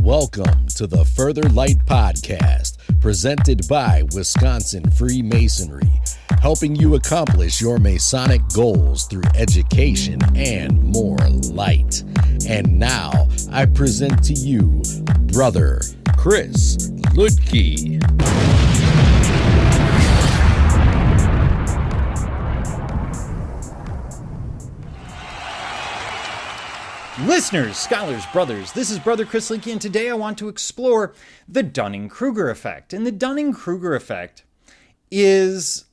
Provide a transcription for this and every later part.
Welcome to the Further Light Podcast, presented by Wisconsin Freemasonry, helping you accomplish your Masonic goals through education and more light. And now, I present to you, Brother Chris Ludke. Listeners, scholars, brothers, this is Brother Chris Linke, and today I want to explore the Dunning Krueger Effect. And the Dunning Krueger Effect is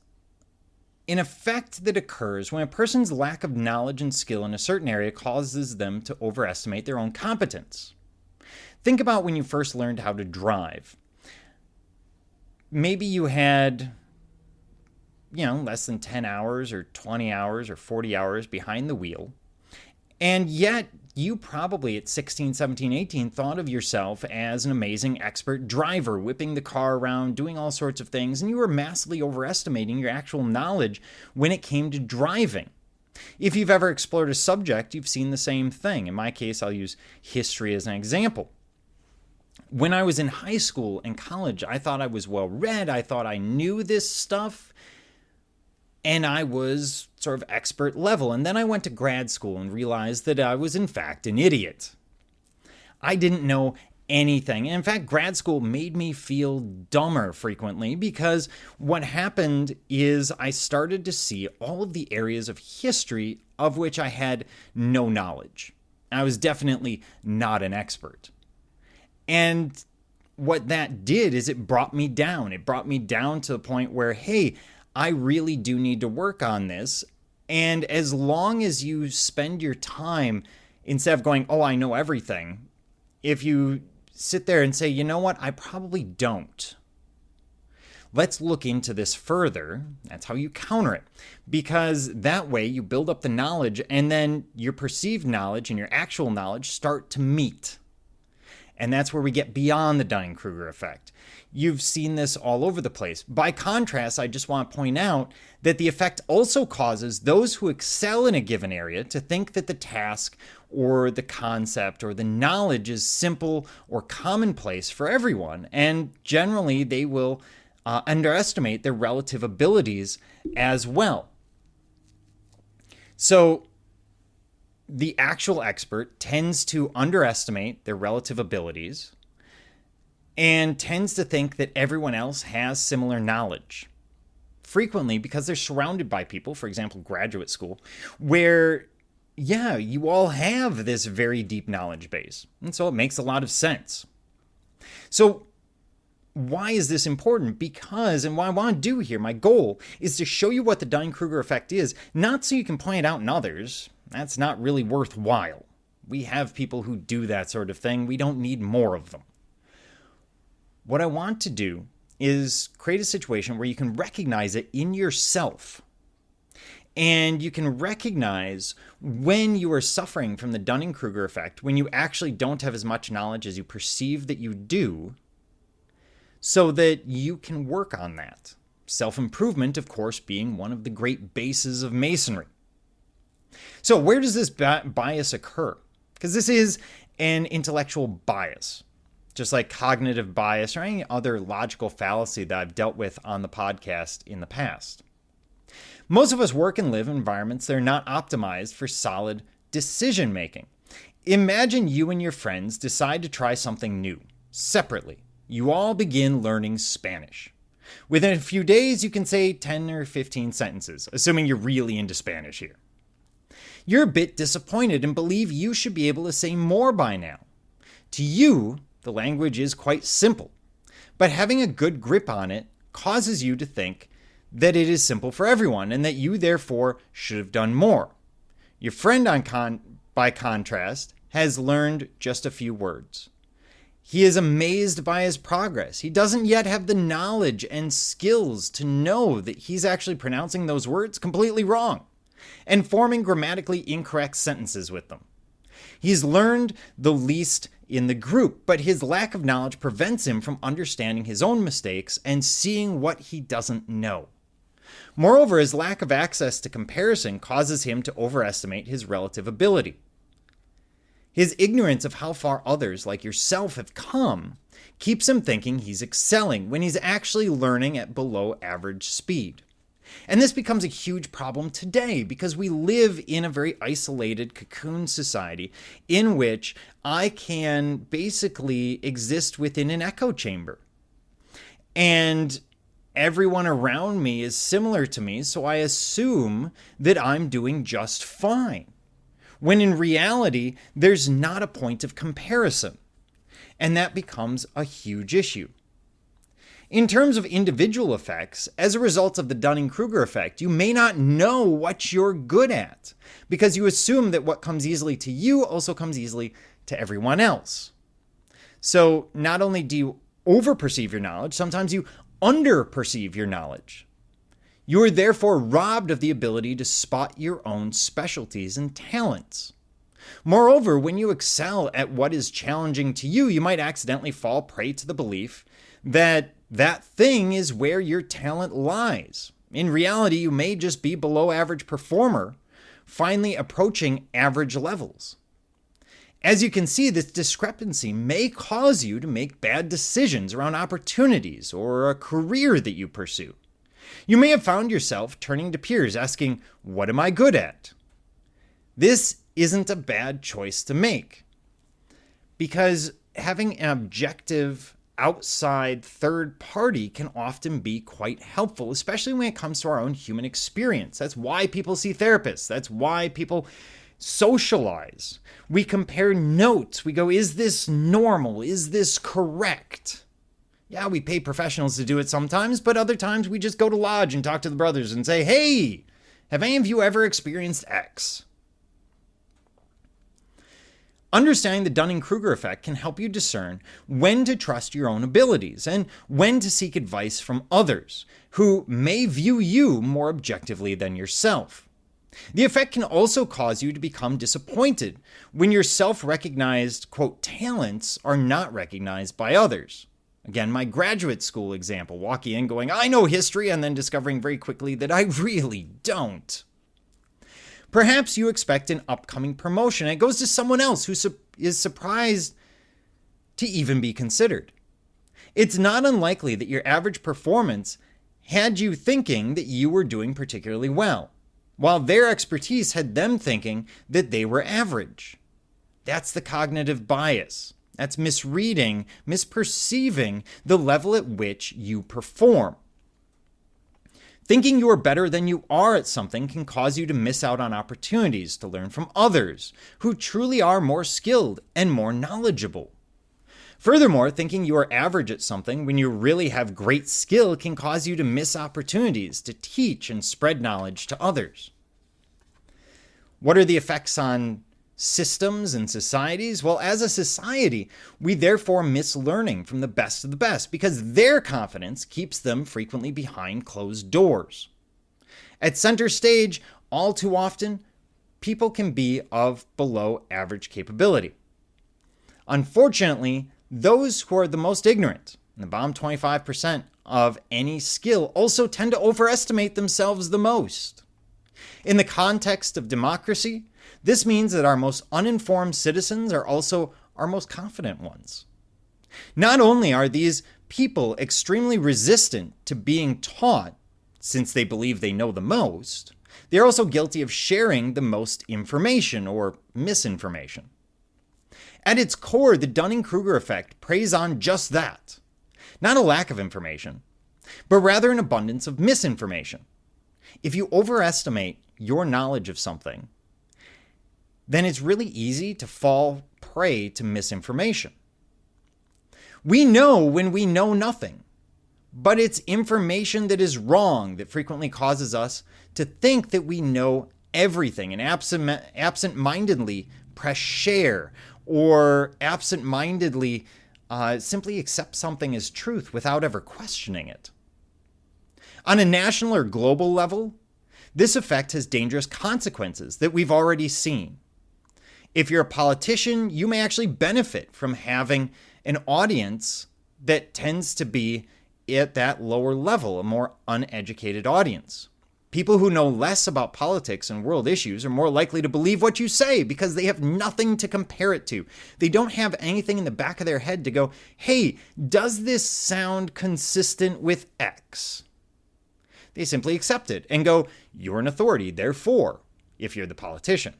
an effect that occurs when a person's lack of knowledge and skill in a certain area causes them to overestimate their own competence. Think about when you first learned how to drive. Maybe you had, less than 10 hours or 20 hours or 40 hours behind the wheel. And yet, you probably at 16, 17, 18 thought of yourself as an amazing expert driver, whipping the car around, doing all sorts of things, and you were massively overestimating your actual knowledge when it came to driving. If you've ever explored a subject, you've seen the same thing. In my case, I'll use history as an example. When I was in high school and college, I thought I was well-read, I thought I knew this stuff, and I was sort of expert level. And then I went to grad school and realized that I was, in fact, an idiot. I didn't know anything. And in fact, grad school made me feel dumber frequently because what happened is I started to see all of the areas of history of which I had no knowledge. I was definitely not an expert. And what that did is it brought me down. It brought me down to the point where, hey, I really do need to work on this. And as long as you spend your time, instead of going, oh, I know everything, if you sit there and say, you know what, I probably don't. Let's look into this further. That's how you counter it. Because that way you build up the knowledge and then your perceived knowledge and your actual knowledge start to meet. And that's where we get beyond the Dunning Krueger effect. You've seen this all over the place. By contrast, I just want to point out that the effect also causes those who excel in a given area to think that the task or the concept or the knowledge is simple or commonplace for everyone. And generally, they will underestimate their relative abilities as well. So the actual expert tends to underestimate their relative abilities and tends to think that everyone else has similar knowledge. Frequently, because they're surrounded by people, for example, graduate school, where, you all have this very deep knowledge base. And so it makes a lot of sense. So why is this important? Because, and what I want to do here, my goal, is to show you what the Dunning Krueger effect is, not so you can point it out in others. That's not really worthwhile. We have people who do that sort of thing. We don't need more of them. What I want to do is create a situation where you can recognize it in yourself. And you can recognize when you are suffering from the Dunning Krueger effect, when you actually don't have as much knowledge as you perceive that you do, so that you can work on that. Self-improvement, of course, being one of the great bases of Masonry. So where does this bias occur? Because this is an intellectual bias, just like cognitive bias or any other logical fallacy that I've dealt with on the podcast in the past. Most of us work and live in environments that are not optimized for solid decision making. Imagine you and your friends decide to try something new, separately. You all begin learning Spanish. Within a few days, you can say 10 or 15 sentences, assuming you're really into Spanish here. You're a bit disappointed and believe you should be able to say more by now. To you, the language is quite simple, but having a good grip on it causes you to think that it is simple for everyone and that you therefore should have done more. Your friend, by contrast, has learned just a few words. He is amazed by his progress. He doesn't yet have the knowledge and skills to know that he's actually pronouncing those words completely wrong and forming grammatically incorrect sentences with them. He's learned the least in the group, but his lack of knowledge prevents him from understanding his own mistakes and seeing what he doesn't know. Moreover, his lack of access to comparison causes him to overestimate his relative ability. His ignorance of how far others like yourself have come keeps him thinking he's excelling when he's actually learning at below average speed. And this becomes a huge problem today because we live in a very isolated cocoon society in which I can basically exist within an echo chamber. And everyone around me is similar to me, so I assume that I'm doing just fine. When in reality, there's not a point of comparison. And that becomes a huge issue. In terms of individual effects, as a result of the Dunning Krueger effect, you may not know what you're good at because you assume that what comes easily to you also comes easily to everyone else. So not only do you overperceive your knowledge, sometimes you underperceive your knowledge. You are therefore robbed of the ability to spot your own specialties and talents. Moreover, when you excel at what is challenging to you, you might accidentally fall prey to the belief that that thing is where your talent lies. In reality, you may just be below average performer, finally approaching average levels. As you can see, this discrepancy may cause you to make bad decisions around opportunities or a career that you pursue. You may have found yourself turning to peers asking, "What am I good at?" This isn't a bad choice to make because having an objective outside third party can often be quite helpful, especially when it comes to our own human experience. That's why people see therapists. That's why people socialize. We compare notes. We go, is this normal? Is this correct? Yeah, we pay professionals to do it sometimes, but other times we just go to Lodge and talk to the brothers and say, "Hey, have any of you ever experienced X?" Understanding the Dunning Krueger effect can help you discern when to trust your own abilities and when to seek advice from others who may view you more objectively than yourself. The effect can also cause you to become disappointed when your self-recognized, quote, talents are not recognized by others. Again, my graduate school example, walking in going, "I know history," and then discovering very quickly that I really don't. Perhaps you expect an upcoming promotion and it goes to someone else who is surprised to even be considered. It's not unlikely that your average performance had you thinking that you were doing particularly well, while their expertise had them thinking that they were average. That's the cognitive bias. That's misreading, misperceiving the level at which you perform. Thinking you are better than you are at something can cause you to miss out on opportunities to learn from others who truly are more skilled and more knowledgeable. Furthermore, thinking you are average at something when you really have great skill can cause you to miss opportunities to teach and spread knowledge to others. What are the effects on systems and societies? Well, as a society, we therefore miss learning from the best of the best because their confidence keeps them frequently behind closed doors. At center stage, all too often, people can be of below average capability. Unfortunately, those who are the most ignorant, in the bottom 25% of any skill, also tend to overestimate themselves the most. In the context of democracy, this means that our most uninformed citizens are also our most confident ones. Not only are these people extremely resistant to being taught, since they believe they know the most, they are also guilty of sharing the most information or misinformation. At its core, the Dunning Krueger effect preys on just that. Not a lack of information, but rather an abundance of misinformation. If you overestimate your knowledge of something, then it's really easy to fall prey to misinformation. We know when we know nothing, but it's information that is wrong that frequently causes us to think that we know everything and absent-mindedly press share or absent-mindedly simply accept something as truth without ever questioning it. On a national or global level, this effect has dangerous consequences that we've already seen. If you're a politician, you may actually benefit from having an audience that tends to be at that lower level, a more uneducated audience. People who know less about politics and world issues are more likely to believe what you say because they have nothing to compare it to. They don't have anything in the back of their head to go, hey, does this sound consistent with X? They simply accept it and go, you're an authority, therefore, if you're the politician.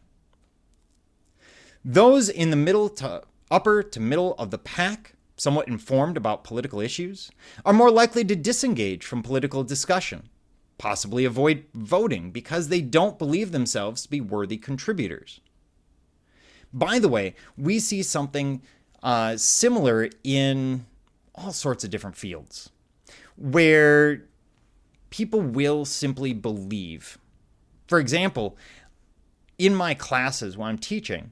Those in the upper to middle of the pack, somewhat informed about political issues, are more likely to disengage from political discussion, possibly avoid voting because they don't believe themselves to be worthy contributors. By the way, we see something similar in all sorts of different fields, where people will simply believe. For example, in my classes when I'm teaching,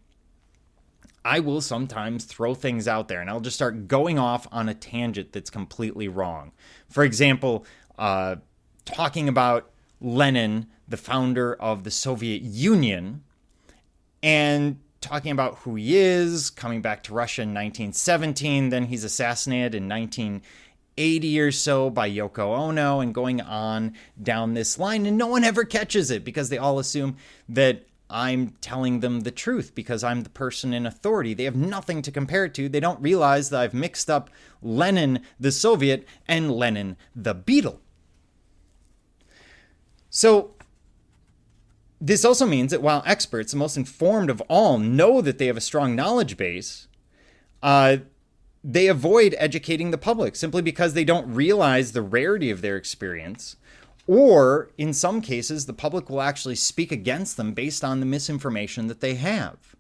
I will sometimes throw things out there and I'll just start going off on a tangent that's completely wrong. For example, talking about Lenin, the founder of the Soviet Union, and talking about who he is, coming back to Russia in 1917, then he's assassinated in 1980 or so by Yoko Ono, and going on down this line, and no one ever catches it because they all assume that I'm telling them the truth because I'm the person in authority. They have nothing to compare it to. They don't realize that I've mixed up Lenin the Soviet and Lenin the Beatle. So this also means that while experts, the most informed of all, know that they have a strong knowledge base, they avoid educating the public simply because they don't realize the rarity of their experience, or in some cases, the public will actually speak against them based on the misinformation that they have.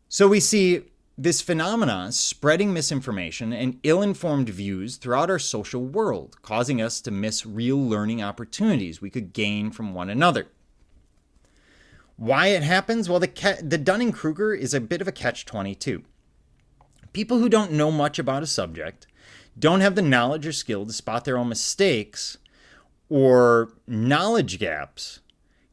So we see this phenomenon spreading misinformation and ill-informed views throughout our social world, causing us to miss real learning opportunities we could gain from one another. Why it happens? Well, the Dunning Krueger is a bit of a catch-22. People who don't know much about a subject, don't have the knowledge or skill to spot their own mistakes or knowledge gaps,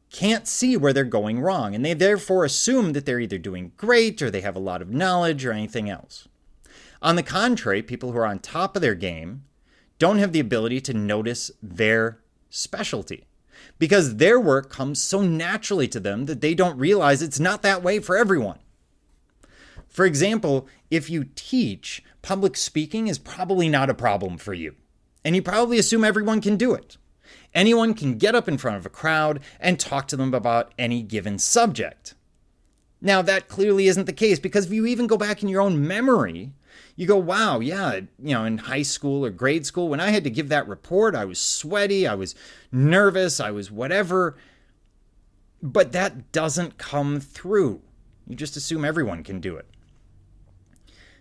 can't see where they're going wrong, and they therefore assume that they're either doing great or they have a lot of knowledge or anything else. On the contrary, people who are on top of their game don't have the ability to notice their specialty because their work comes so naturally to them that they don't realize it's not that way for everyone. For example, if you teach, public speaking is probably not a problem for you, and you probably assume everyone can do it. Anyone can get up in front of a crowd and talk to them about any given subject. Now, that clearly isn't the case because if you even go back in your own memory, you go, wow, yeah, in high school or grade school, when I had to give that report, I was sweaty, I was nervous, I was whatever. But that doesn't come through. You just assume everyone can do it.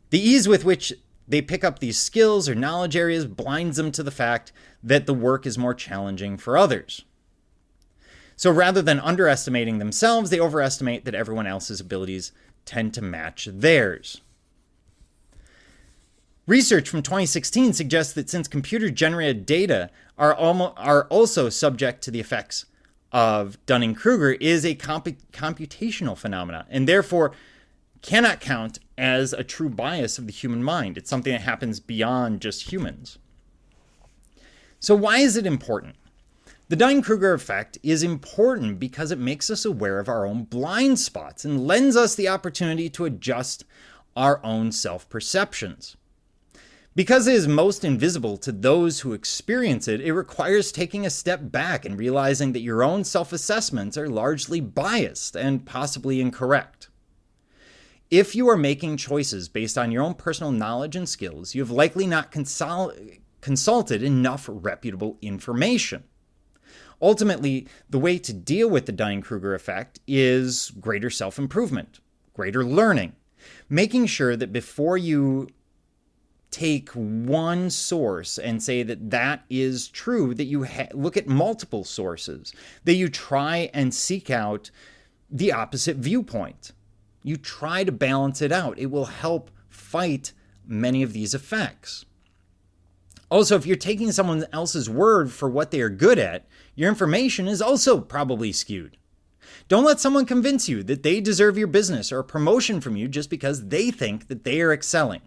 The ease with which they pick up these skills or knowledge areas blinds them to the fact that the work is more challenging for others. So rather than underestimating themselves, they overestimate that everyone else's abilities tend to match theirs. Research from 2016 suggests that since computer-generated data are also subject to the effects of Dunning-Krueger, is a computational phenomena, and therefore cannot count as a true bias of the human mind. It's something that happens beyond just humans. So why is it important? The Dunning-Krueger effect is important because it makes us aware of our own blind spots and lends us the opportunity to adjust our own self-perceptions. Because it is most invisible to those who experience it, it requires taking a step back and realizing that your own self-assessments are largely biased and possibly incorrect. If you are making choices based on your own personal knowledge and skills, you have likely not consulted enough reputable information. Ultimately, the way to deal with the Dunning-Krueger effect is greater self-improvement, greater learning, making sure that before you take one source and say that that is true, that you look at multiple sources, that you try and seek out the opposite viewpoint. You try to balance it out. It will help fight many of these effects. Also, if you're taking someone else's word for what they are good at, your information is also probably skewed. Don't let someone convince you that they deserve your business or a promotion from you just because they think that they are excelling.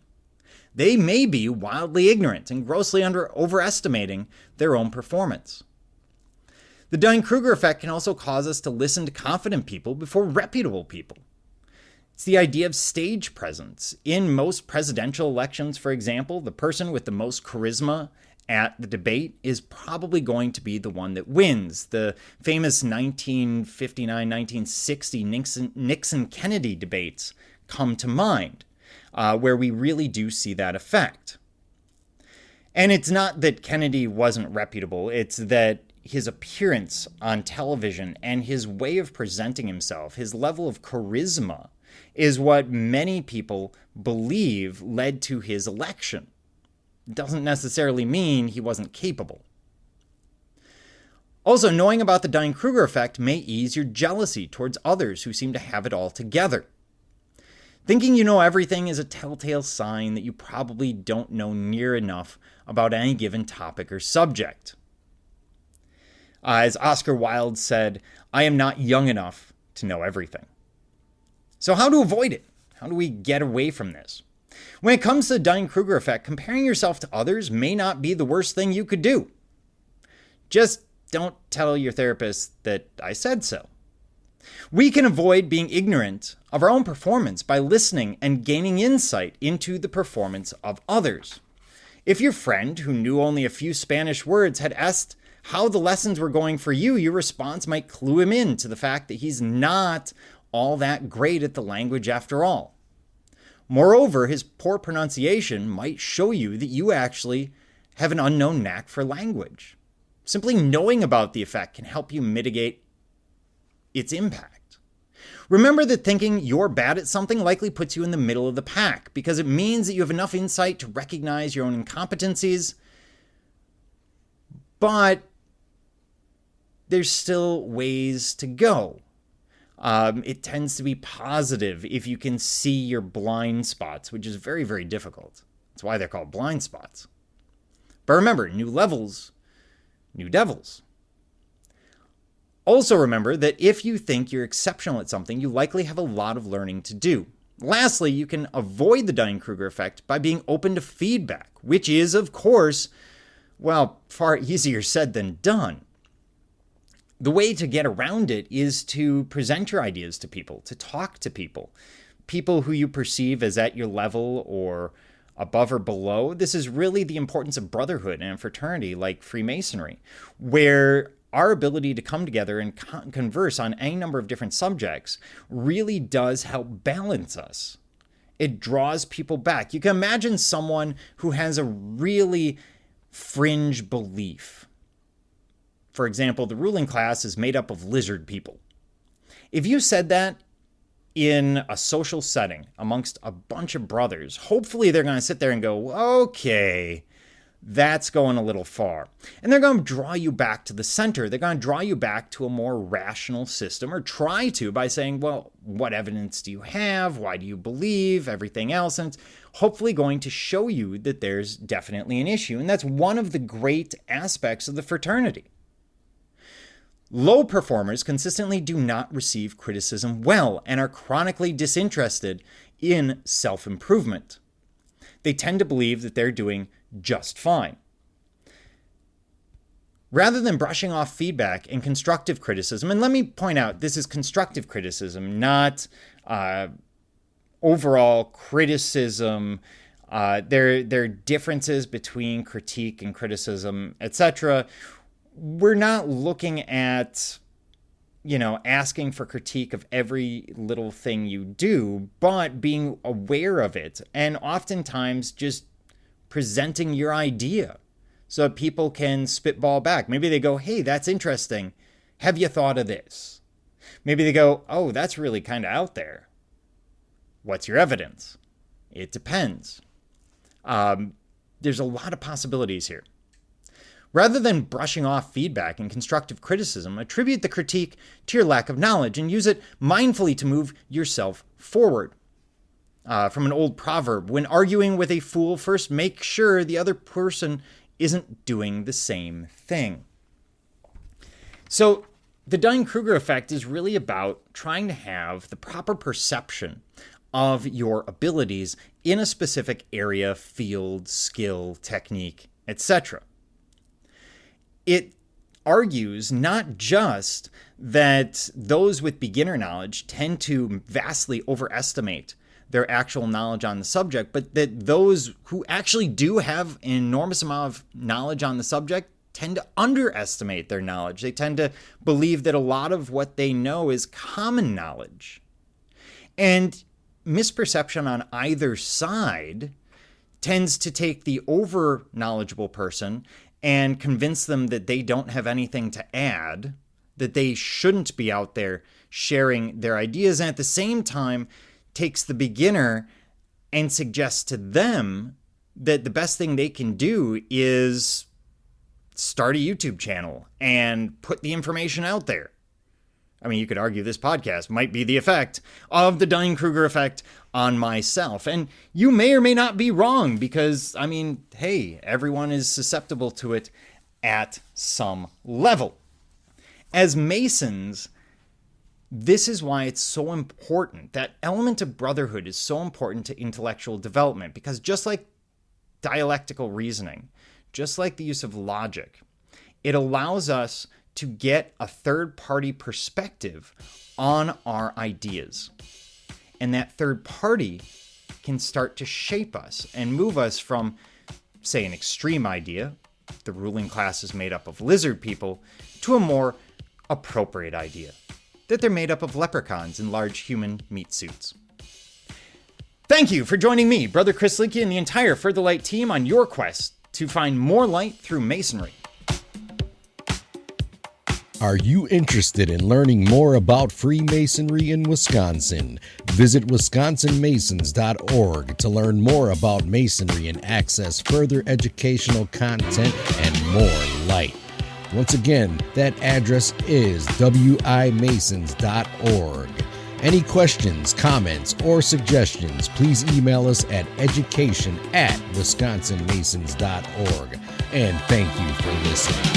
They may be wildly ignorant and grossly overestimating their own performance. The The Dunning-Krueger effect can also cause us to listen to confident people before reputable people. It's the idea of stage presence. In most presidential elections, for example, the person with the most charisma at the debate is probably going to be the one that wins. The famous 1959-1960 Nixon-Kennedy debates come to mind, where we really do see that effect. And it's not that Kennedy wasn't reputable, it's that his appearance on television and his way of presenting himself, his level of charisma, is what many people believe led to his election. It doesn't necessarily mean he wasn't capable. Also, knowing about the Dunning-Krueger effect may ease your jealousy towards others who seem to have it all together. Thinking you know everything is a telltale sign that you probably don't know near enough about any given topic or subject. As Oscar Wilde said, "I am not young enough to know everything." So how to avoid it? How do we get away from this? When it comes to the Dunning-Krueger effect, comparing yourself to others may not be the worst thing you could do. Just don't tell your therapist that I said so. We can avoid being ignorant of our own performance by listening and gaining insight into the performance of others. If your friend, who knew only a few Spanish words, had asked how the lessons were going for you, your response might clue him in to the fact that he's not all that great at the language after all. Moreover, his poor pronunciation might show you that you actually have an unknown knack for language. Simply knowing about the effect can help you mitigate its impact. Remember that thinking you're bad at something likely puts you in the middle of the pack, because it means that you have enough insight to recognize your own incompetencies, but there's still ways to go. It tends to be positive if you can see your blind spots, which is very, very difficult. That's why they're called blind spots. But remember, new levels, new devils. Also remember that if you think you're exceptional at something, you likely have a lot of learning to do. Lastly, you can avoid the Dunning-Krueger effect by being open to feedback, which is, of course, well, far easier said than done. The way to get around it is to present your ideas to people, to talk to people who you perceive as at your level or above or below. This is really the importance of brotherhood and fraternity like Freemasonry, where our ability to come together and converse on any number of different subjects really does help balance us. It draws people back. You can imagine someone who has a really fringe belief. For example, the ruling class is made up of lizard people. If you said that in a social setting amongst a bunch of brothers, hopefully they're going to sit there and go, okay, that's going a little far. And they're going to draw you back to the center. They're going to draw you back to a more rational system, or try to, by saying, well, what evidence do you have? Why do you believe? Everything else. And it's hopefully going to show you that there's definitely an issue. And that's one of the great aspects of the fraternity. Low performers consistently do not receive criticism well and are chronically disinterested in self-improvement. They tend to believe that they're doing just fine. Rather than brushing off feedback and constructive criticism, and let me point out, this is constructive criticism, not overall criticism. There are differences between critique and criticism, etc. We're not looking at, asking for critique of every little thing you do, but being aware of it and oftentimes just presenting your idea so that people can spitball back. Maybe they go, hey, that's interesting. Have you thought of this? Maybe they go, oh, that's really kind of out there. What's your evidence? It depends. There's a lot of possibilities here. Rather than brushing off feedback and constructive criticism, attribute the critique to your lack of knowledge and use it mindfully to move yourself forward. From an old proverb, when arguing with a fool, first make sure the other person isn't doing the same thing. So the Dunning-Krueger effect is really about trying to have the proper perception of your abilities in a specific area, field, skill, technique, etc. It argues not just that those with beginner knowledge tend to vastly overestimate their actual knowledge on the subject, but that those who actually do have an enormous amount of knowledge on the subject tend to underestimate their knowledge. They tend to believe that a lot of what they know is common knowledge. And misperception on either side tends to take the over-knowledgeable person and convince them that they don't have anything to add, that they shouldn't be out there sharing their ideas, and at the same time takes the beginner and suggests to them that the best thing they can do is start a YouTube channel and put the information out there. I mean, you could argue this podcast might be the effect of the Dunning Krueger effect on myself. And you may or may not be wrong because, I mean, hey, everyone is susceptible to it at some level. As Masons, this is why it's so important. That element of brotherhood is so important to intellectual development, because just like dialectical reasoning, just like the use of logic, it allows us to get a third-party perspective on our ideas. And that third party can start to shape us and move us from, say, an extreme idea, the ruling class is made up of lizard people, to a more appropriate idea, that they're made up of leprechauns in large human meat suits. Thank you for joining me, Brother Chris Leakey, and the entire Further Light team on your quest to find more light through Masonry. Are you interested in learning more about Freemasonry in Wisconsin? Visit wisconsinmasons.org to learn more about Masonry and access further educational content and more light. Once again, that address is wimasons.org. Any questions, comments, or suggestions, please email us at education@wisconsinmasons.org. And thank you for listening.